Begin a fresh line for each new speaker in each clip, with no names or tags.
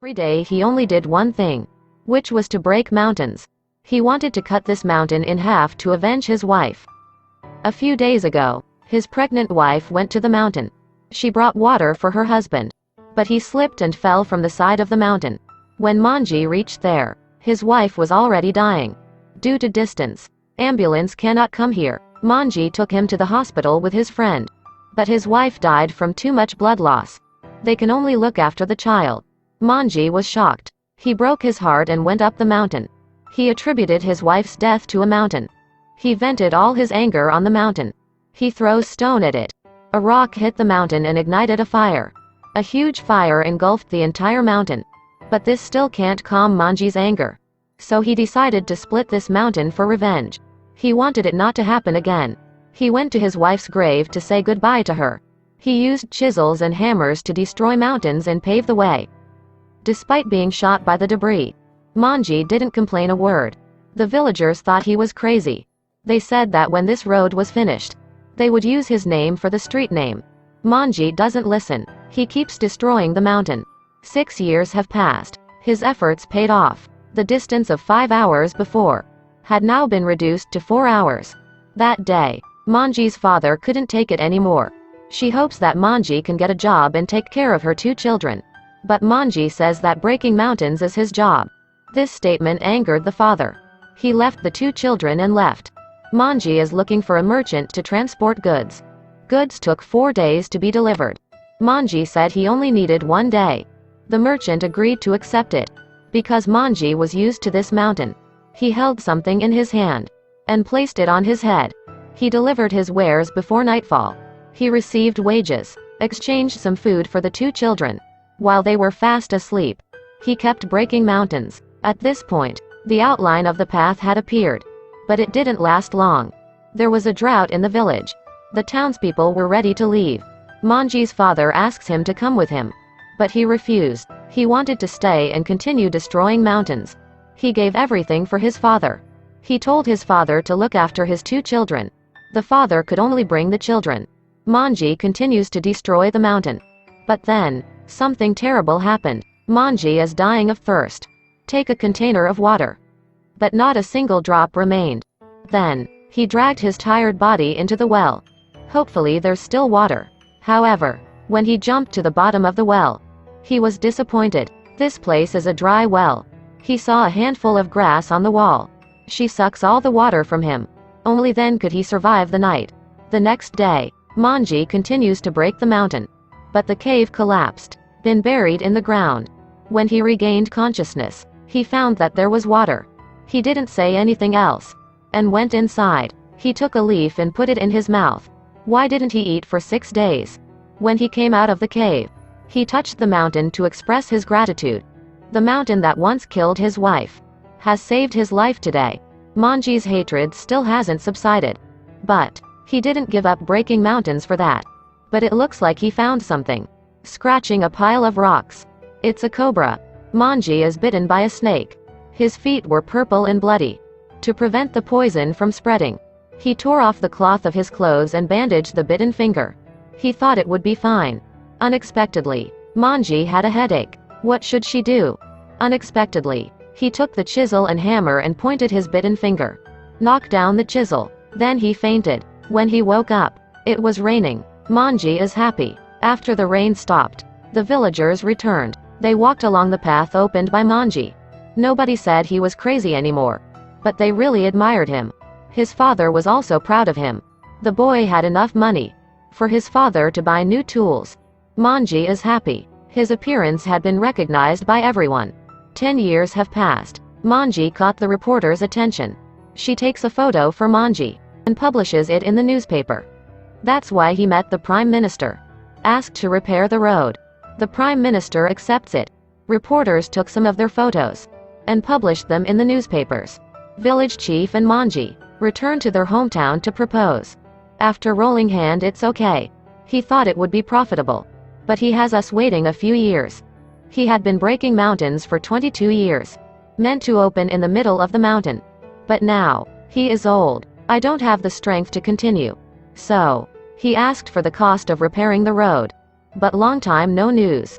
Every day he only did one thing, which was to break mountains. He wanted to cut this mountain in half to avenge his wife. A few days ago, his pregnant wife went to the mountain. She brought water for her husband, but he slipped and fell from the side of the mountain. When Manji reached there, his wife was already dying. Due to distance, ambulance cannot come here. Manji took him to the hospital with his friend, but his wife died from too much blood loss. They can only look after the child. Manji was shocked. He broke his heart and went up the mountain. He attributed his wife's death to a mountain. He vented all his anger on the mountain. He throws stone at it. A rock hit the mountain and ignited a fire. A huge fire engulfed the entire mountain. But this still can't calm Manji's anger. So he decided to split this mountain for revenge. He wanted it not to happen again. He went to his wife's grave to say goodbye to her. He used chisels and hammers to destroy mountains and pave the way. Despite being shot by the debris, Manji didn't complain a word. The villagers thought he was crazy. They said that when this road was finished, they would use his name for the street name. Manji doesn't listen. He keeps destroying the mountain. 6 years have passed. His efforts paid off. The distance of 5 hours before had now been reduced to 4 hours. That day, Manji's father couldn't take it anymore. She hopes that Manji can get a job and take care of her 2 children. But Manji says that breaking mountains is his job. This statement angered the father. He left the 2 children and left. Manji is looking for a merchant to transport goods. Goods took 4 days to be delivered. Manji said he only needed 1 day. The merchant agreed to accept it. Because Manji was used to this mountain, he held something in his hand and placed it on his head. He delivered his wares before nightfall. He received wages, exchanged some food for the 2 children. While they were fast asleep, he kept breaking mountains. At this point, the outline of the path had appeared. But it didn't last long. There was a drought in the village. The townspeople were ready to leave. Manji's father asks him to come with him. But he refused. He wanted to stay and continue destroying mountains. He gave everything for his father. He told his father to look after his 2 children. The father could only bring the children. Manji continues to destroy the mountain. But then, something terrible happened. Manji is dying of thirst. Take a container of water. But not a single drop remained. Then, he dragged his tired body into the well. Hopefully there's still water. However, when he jumped to the bottom of the well, he was disappointed. This place is a dry well. He saw a handful of grass on the wall. She sucks all the water from him. Only then could he survive the night. The next day, Manji continues to break the mountain. But the cave collapsed, been buried in the ground. When he regained consciousness, he found that there was water. He didn't say anything else, and went inside. He took a leaf and put it in his mouth. Why didn't he eat for 6 days? When he came out of the cave, he touched the mountain to express his gratitude. The mountain that once killed his wife has saved his life today. Manji's hatred still hasn't subsided. But he didn't give up breaking mountains for that. But it looks like he found something. Scratching a pile of rocks. It's a cobra. Manji is bitten by a snake. His feet were purple and bloody. To prevent the poison from spreading, he tore off the cloth of his clothes and bandaged the bitten finger. He thought it would be fine. Unexpectedly, Manji had a headache. What should she do? Unexpectedly, he took the chisel and hammer and pointed his bitten finger. Knocked down the chisel. Then he fainted. When he woke up, it was raining. Manji is happy. After the rain stopped, the villagers returned. They walked along the path opened by Manji. Nobody said he was crazy anymore. But they really admired him. His father was also proud of him. The boy had enough money for his father to buy new tools. Manji is happy. His appearance had been recognized by everyone. 10 years have passed. Manji caught the reporter's attention. She takes a photo for Manji and publishes it in the newspaper. That's why he met the Prime Minister. Asked to repair the road. The Prime Minister accepts it. Reporters took some of their photos and published them in the newspapers. Village chief and Manji returned to their hometown to propose. After rolling hand, it's okay. He thought it would be profitable. But he has us waiting a few years. He had been breaking mountains for 22 years. Meant to open in the middle of the mountain. But now, he is old. I don't have the strength to continue. So, he asked for the cost of repairing the road. But long time no news.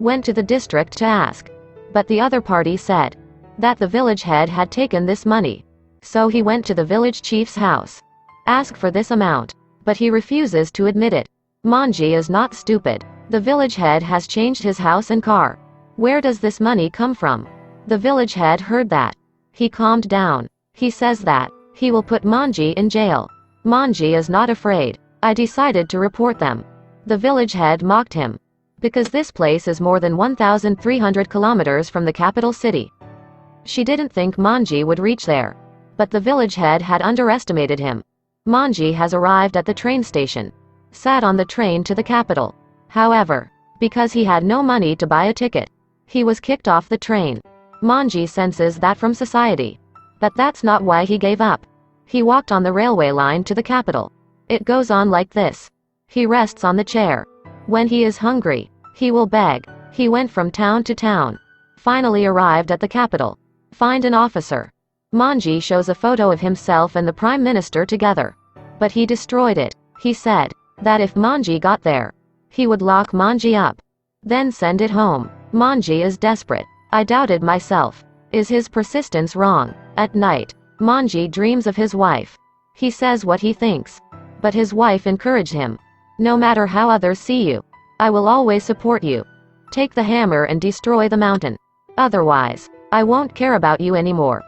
went to the district to ask. But the other party said that the village head had taken this money. So he went to the village chief's house. Ask for this amount. But he refuses to admit it. Manji is not stupid. The village head has changed his house and car. Where does this money come from? The village head heard that. He calmed down. He says that he will put Manji in jail. Manji is not afraid. I decided to report them. The village head mocked him. Because this place is more than 1,300 kilometers from the capital city. She didn't think Manji would reach there. But the village head had underestimated him. Manji has arrived at the train station. Sat on the train to the capital. However, because he had no money to buy a ticket, he was kicked off the train. Manji senses that from society. But that's not why he gave up. He walked on the railway line to the capital. It goes on like this. He rests on the chair. When he is hungry, he will beg. He went from town to town. Finally arrived at the capital. Find an officer. Manji shows a photo of himself and the prime minister together. But he destroyed it. He said that if Manji got there, he would lock Manji up. Then send it home. Manji is desperate. I doubted myself. Is his persistence wrong? At night, Manji dreams of his wife. He says what he thinks. But his wife encouraged him. No matter how others see you, I will always support you. Take the hammer and destroy the mountain. Otherwise, I won't care about you anymore.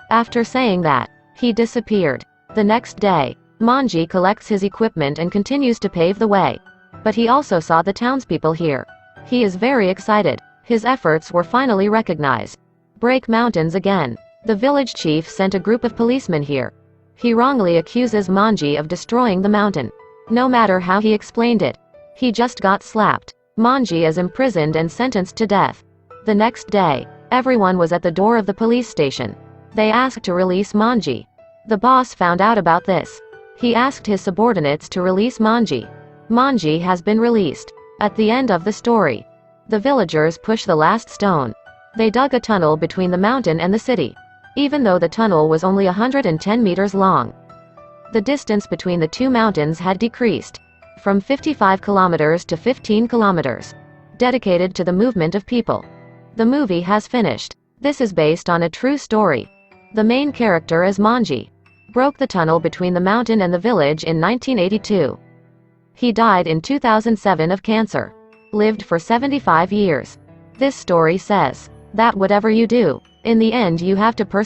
After saying that, he disappeared. The next day, Manji collects his equipment and continues to pave the way. But he also saw the townspeople here. He is very excited. His efforts were finally recognized. Break mountains again. The village chief sent a group of policemen here. He wrongly accuses Manji of destroying the mountain. No matter how he explained it, he just got slapped. Manji is imprisoned and sentenced to death. The next day, everyone was at the door of the police station. They asked to release Manji. The boss found out about this. He asked his subordinates to release Manji. Manji has been released. At the end of the story, the villagers push the last stone. They dug a tunnel between the mountain and the city. Even though the tunnel was only 110 meters long, the distance between the two mountains had decreased from 55 kilometers to 15 kilometers. Dedicated to the movement of people. The movie has finished. This is based on a true story. The main character is Manji. Broke the tunnel between the mountain and the village in 1982. He died in 2007 of cancer. Lived for 75 years. This story says that whatever you do, in the end you have to persevere.